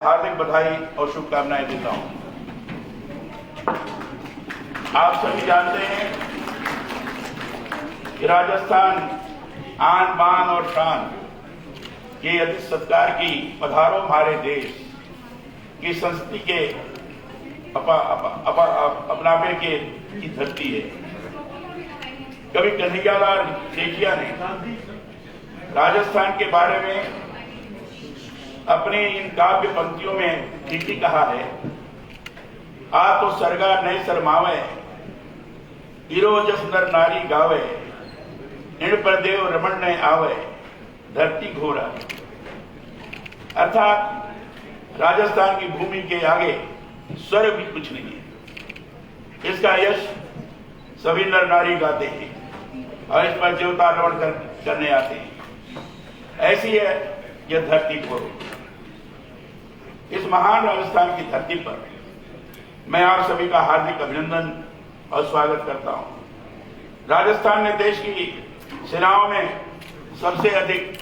हार्दिक बधाई और शुभकामनाएं देता हूं। आप सभी जानते हैं कि राजस्थान आन बान और शान के अति सत्कार की पधारो हमारे देश की संस्कृति के अपनापे की धरती है। कवि कन्हैयालाल सेठिया ने राजस्थान के बारे में अपने इन काव्य पंक्तियों में ठीक ही कहा है, आ तो सरगा नहीं शरमावे, इरो जस नर नारी गावे, इन पर देव रमण ने आवे, धरती घोरा। अर्थात राजस्थान की भूमि के आगे स्वर्ग भी कुछ नहीं है। इसका यश सभी नर नारी गाते हैं और इस पर देवता रमण करने आते हैं। ऐसी है यह धरती घोर। इस महान राजस्थान की धरती पर मैं आप सभी का हार्दिक अभिनंदन और स्वागत करता हूं। राजस्थान ने देश की सेनाओं में सबसे अधिक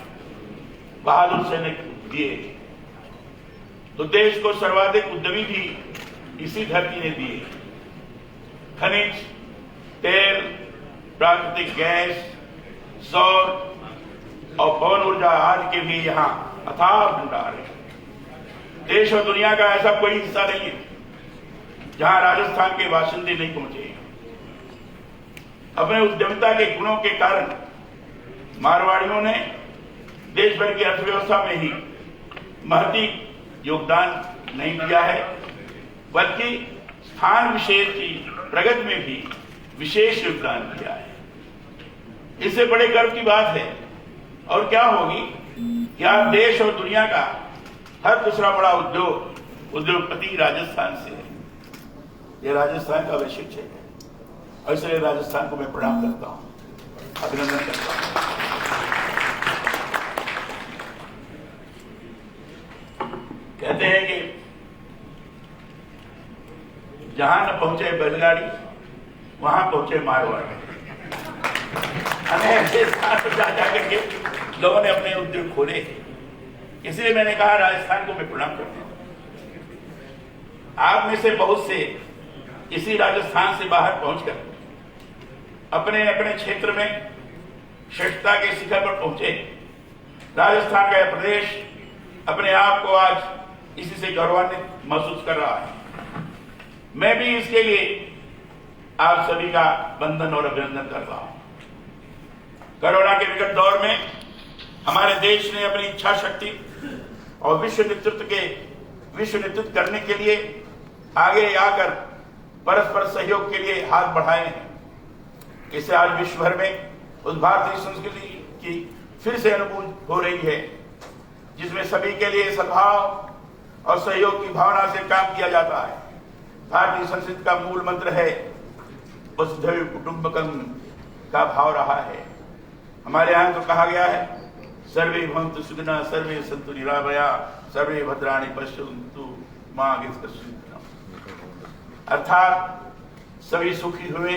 बहादुर सैनिक दिए, तो देश को सर्वाधिक उद्यमी भी इसी धरती ने दिए। खनिज, तेल, प्राकृतिक गैस, सौर और पवन ऊर्जा आदि के भी यहाँ अथाह भंडार है। देश और दुनिया का ऐसा कोई हिस्सा नहीं है जहां राजस्थान के बाशिंदे नहीं पहुंचे। अपने उद्यमिता के गुणों के कारण मारवाड़ियों ने देश भर की अर्थव्यवस्था में ही महती योगदान नहीं दिया है, बल्कि स्थान विशेष की प्रगति में भी विशेष योगदान दिया है। इससे बड़े गर्व की बात है और क्या होगी कि आज देश और दुनिया का हर दूसरा बड़ा उद्योगपति राजस्थान से है। यह राजस्थान का वैश्विक क्षेत्र है और इसलिए राजस्थान को मैं प्रणाम करता हूं, अभिनंदन करता हूं। कहते हैं कि जहां न पहुंचे बैलगाड़ी वहां पहुंचे मारवाड़ी। हमें ऐसे स्थान पर जा करके लोगों ने अपने उद्योग खोले, इसलिए मैंने कहा राजस्थान को मैं प्रणाम करता हूं। आप में से बहुत से इसी राजस्थान से बाहर पहुंचकर अपने अपने क्षेत्र में श्रेष्ठता के शिखर पर पहुंचे। राजस्थान का यह प्रदेश अपने आप को आज इसी से गौरवान्वित महसूस कर रहा है। मैं भी इसके लिए आप सभी का वंदन और अभिनंदन करता हूं। कोरोना के विकट दौर में हमारे देश ने अपनी इच्छा शक्ति और विश्व नेतृत्व करने के लिए आगे आकर परस्पर सहयोग के लिए हाथ बढ़ाए हैं। इससे आज विश्व भर में उस भारतीय संस्कृति की फिर से अनुभूति हो रही है, जिसमें सभी के लिए सद्भाव और सहयोग की भावना से काम किया जाता है। भारतीय संस्कृति का मूल मंत्र है वसुधैव कुटुंबकम का भाव रहा है। हमारे यहाँ तो कहा गया है सर्वे भवन्तु सुखिनः सर्वे सन्तु निरामया सर्वे भद्राणि पश्यन्तु मा कश्चित्। अर्थात सभी सुखी हुए,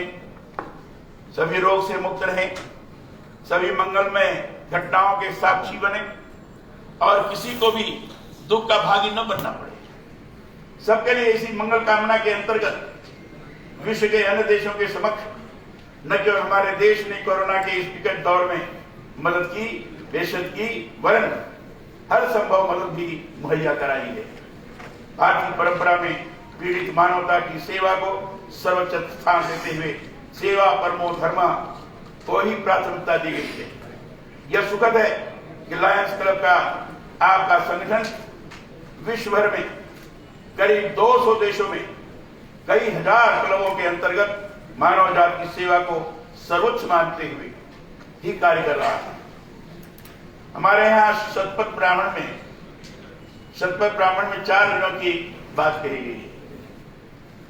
सभी रोग से मुक्त रहे, सभी मंगलमय घटनाओं के साक्षी बने और किसी को भी दुख का भागी न बनना पड़े। सबके लिए इसी मंगल कामना के अंतर्गत विश्व के अन्य देशों के समक्ष न केवल हमारे देश ने कोरोना के इस विकट दौर में मदद की, बेशक की, वरन हर संभव मदद भी मुहैया कराई है। भारतीय परंपरा में पीड़ित मानवता की सेवा को सर्वोच्च स्थान देते हुए सेवा परमो धर्म को ही प्राथमिकता दी गई है। यह सुखद है कि लायंस क्लब का आपका संगठन विश्व भर में करीब 200 देशों में कई हजार क्लबों के अंतर्गत मानव जाति की सेवा को सर्वोच्च मानते हुए ही कार्य कर रहा है। हमारे यहाँ शतपथ ब्राह्मण में 4 ऋणों की बात कही गई है।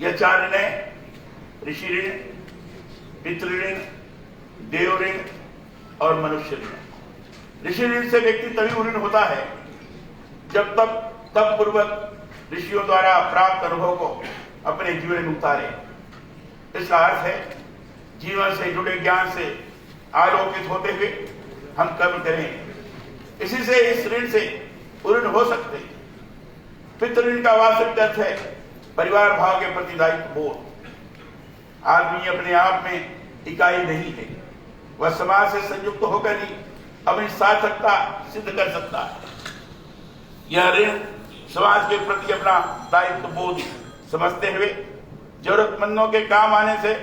यह 4 ऋण है ऋषि ऋण, पितृ ऋण, देव ऋण और मनुष्य ऋण। ऋषि ऋण से व्यक्ति तभी ऋण होता है जब तब पूर्वक ऋषियों द्वारा प्राप्त अनुभव को अपने जीवन में उतारे। इसका अर्थ है जीवन से जुड़े ज्ञान से आलोकित होते हुए हम कर्म करें। इसी से इस ऋण से पूर्ण हो सकते हैं। पितृ ऋण का वास्तविक अर्थ है परिवार भाव के प्रति दायित्व बोध। आदमी अपने आप में इकाई नहीं है, वह समाज से संयुक्त होकर ही अपनी सार्थकता सिद्ध कर सकता है। यह ऋण समाज के प्रति अपना दायित्व बोध समझते हुए जरूरतमंदों के काम आने से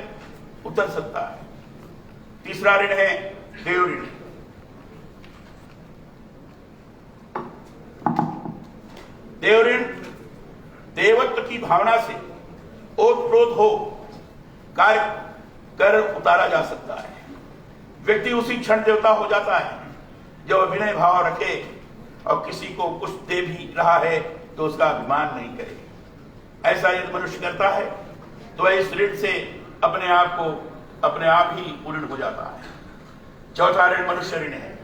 उतर सकता है। तीसरा ऋण है देव ऋण। देव ऋण देवत्व की भावना से ओतप्रोत हो कार्य कर उतारा जा सकता है। व्यक्ति उसी क्षण देवता हो जाता है जो विनय भाव रखे और किसी को कुछ दे भी रहा है तो उसका अभिमान नहीं करे। ऐसा यदि मनुष्य करता है तो इस ऋण से अपने आप ही पूर्ण हो जाता है। चौथा ऋण मनुष्य ऋण है।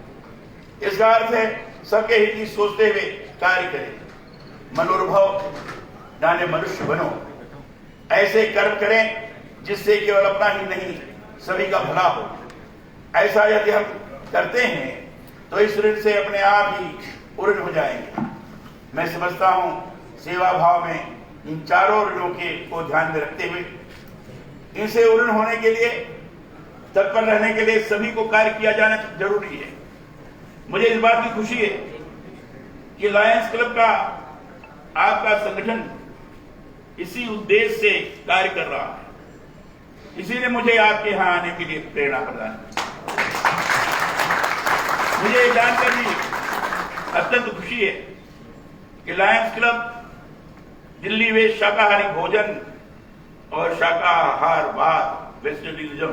इसका अर्थ है सबके हित की सोचते हुए कार्य करें, मनोनुभव जाने मनुष्य बनो, ऐसे कर्म करें जिससे केवल अपना ही नहीं सभी का भला हो। ऐसा यदि हम करते हैं तो इस ऋण से अपने आप ही पूर्ण हो जाएंगे। मैं समझता हूं सेवा भाव में इन चारों ऋणों को ध्यान में रखते हुए इनसे पूर्ण होने के लिए तत्पर रहने के लिए सभी को कार्य किया जाना जरूरी है। मुझे इस बात की खुशी है कि लायंस क्लब का आपका संगठन इसी उद्देश्य से कार्य कर रहा है। इसीलिए मुझे आपके यहां आने के लिए प्रेरणा प्रदान की। मुझे ये जानकर भी अत्यंत खुशी है कि लायंस क्लब दिल्ली वे शाकाहारी भोजन और शाकाहारवाद वेजिटेरियनिज्म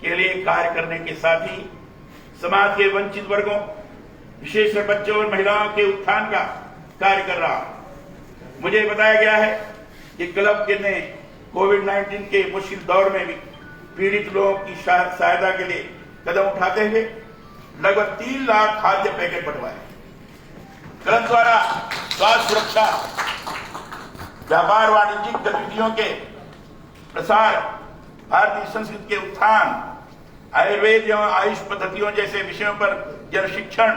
के लिए कार्य करने के साथ ही समाज के वंचित वर्गों विशेषकर बच्चों और महिलाओं के उत्थान का कार्य कर रहा है। मुझे बताया गया है कि क्लब के ने कोविड-19 के मुश्किल दौर में भी पीड़ित लोगों की सहायता के लिए कदम उठाते हुए लगभग 3 लाख खाद्य पैकेट बंटवाए। क्लब द्वारा स्वास्थ्य सुरक्षा, व्यापार वाणिज्यिक गतिविधियों के प्रसार, भारतीय संस्कृति के उत्थान, आयुर्वेद एवं आयुष पद्धतियों जैसे विषयों पर जन शिक्षण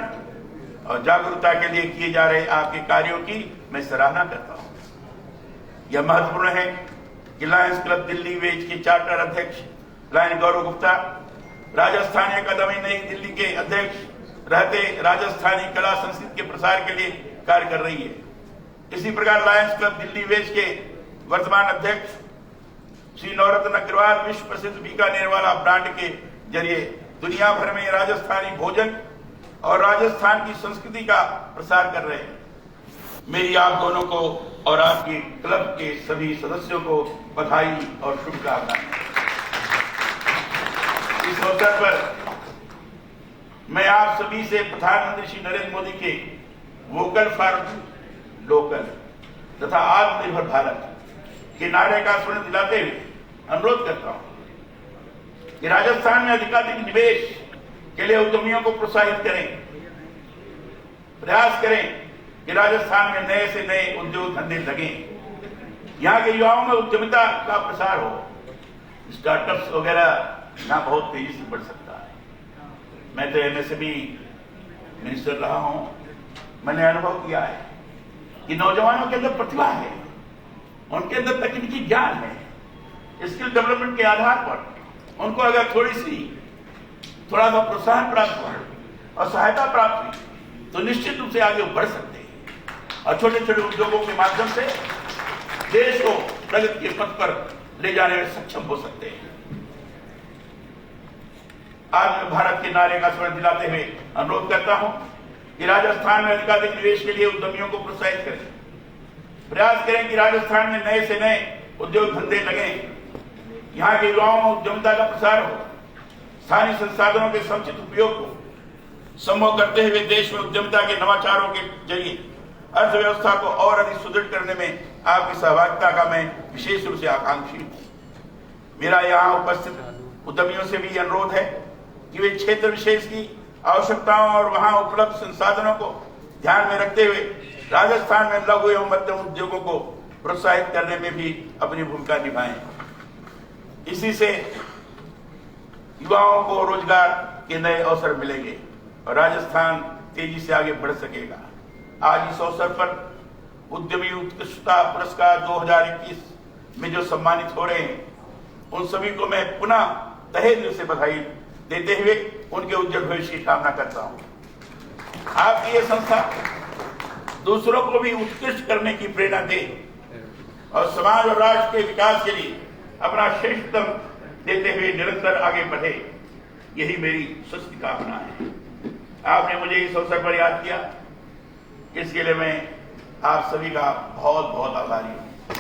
और जागरूकता के लिए किए जा रहे आपके कार्यों की मैं सराहना करता हूं। यह महत्वपूर्ण है कि लायंस क्लब दिल्ली वेज के चार्टर अध्यक्ष लायन गौरव गुप्ता राजस्थानी अकादमी नई दिल्ली के अध्यक्ष रहते राजस्थानी कला संस्कृति के प्रसार के लिए कार्य कर रही है। इसी प्रकार लायंस क्लब दिल्ली वेज के वर्तमान अध्यक्ष श्री नवरत्न अग्रवाल विश्व प्रसिद्ध बीकानेर वाला ब्रांड के जरिए दुनिया भर में राजस्थानी भोजन और राजस्थान की संस्कृति का प्रसार कर रहे हैं। मेरी आप दोनों को और आपके क्लब के सभी सदस्यों को बधाई और शुभकामनाएं। इस अवसर पर मैं आप सभी से प्रधानमंत्री श्री नरेंद्र मोदी के वोकल फॉर लोकल तथा आत्मनिर्भर भारत के नारे का स्मरण दिलाते हुए अनुरोध करता हूं कि राजस्थान में अधिकाधिक निवेश के लिए उद्यमियों को प्रोत्साहित करें। प्रयास करें कि राजस्थान में नए से नए उद्योग धंधे लगें, यहाँ के युवाओं में उद्यमिता का प्रसार हो, स्टार्टअप्स वगैरह यहाँ बहुत तेजी से बढ़ सकता है। मैं तो एमएसएमई मिनिस्टर रहा हूं, मैंने अनुभव किया है कि नौजवानों के अंदर प्रतिभा है, उनके अंदर तकनीकी ज्ञान है। स्किल डेवलपमेंट के आधार पर उनको अगर थोड़ा सा प्रोत्साहन प्राप्त हो और सहायता प्राप्त हुई तो निश्चित रूप से आगे बढ़ सकते हैं और छोटे छोटे उद्योगों के माध्यम से देश को प्रगति के पथ पर ले जाने में सक्षम हो सकते हैं। आज मैं भारत के नारे का स्मरण दिलाते हुए अनुरोध करता हूं कि राजस्थान में अधिकाधिक निवेश के लिए उद्यमियों को प्रोत्साहित करें। प्रयास करें कि राजस्थान में नए से नए उद्योग धंधे लगें, यहाँ के युवाओं में उद्यमिता का प्रसार हो, स्थानीय संसाधनों के समुचित उपयोग को संभव करते हुए देश में उद्यमिता के नवाचारों के जरिए अर्थव्यवस्था को और अधिक सुदृढ़ करने में आपकी सहभागिता का मैं विशेष रूप से आकांक्षी हूं। मेरा यहाँ उपस्थित उद्यमियों से भी अनुरोध है कि वे क्षेत्र विशेष की आवश्यकताओं और वहां उपलब्ध संसाधनों को ध्यान में रखते हुए राजस्थान में लघु एवं मध्यम उद्योगों को प्रोत्साहित करने में भी अपनी भूमिका निभाएं। इसी से युवाओं को रोजगार के नए अवसर मिलेंगे और राजस्थान तेजी से आगे बढ़ सकेगा। आज इस अवसर पर उद्यमी उत्कृष्टता पुरस्कार 2021 में जो सम्मानित हो रहे हैं, उन सभी को मैं पुनः तहे दिल से बधाई देते हुए उनके उज्जवल भविष्य की कामना करता हूं। आपकी ये संस्था दूसरों को भी उत्कृष्ट करने की प्रेरणा दे और समाज और राष्ट्र के विकास के लिए अपना श्रेष्ठतम देते हुए निरंतर आगे बढ़े, यही मेरी सच्ची कामना है। आपने मुझे इस अवसर पर याद किया, इसके लिए मैं आप सभी का बहुत बहुत आभारी हूं।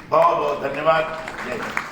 बहुत बहुत धन्यवाद। जय हिंद।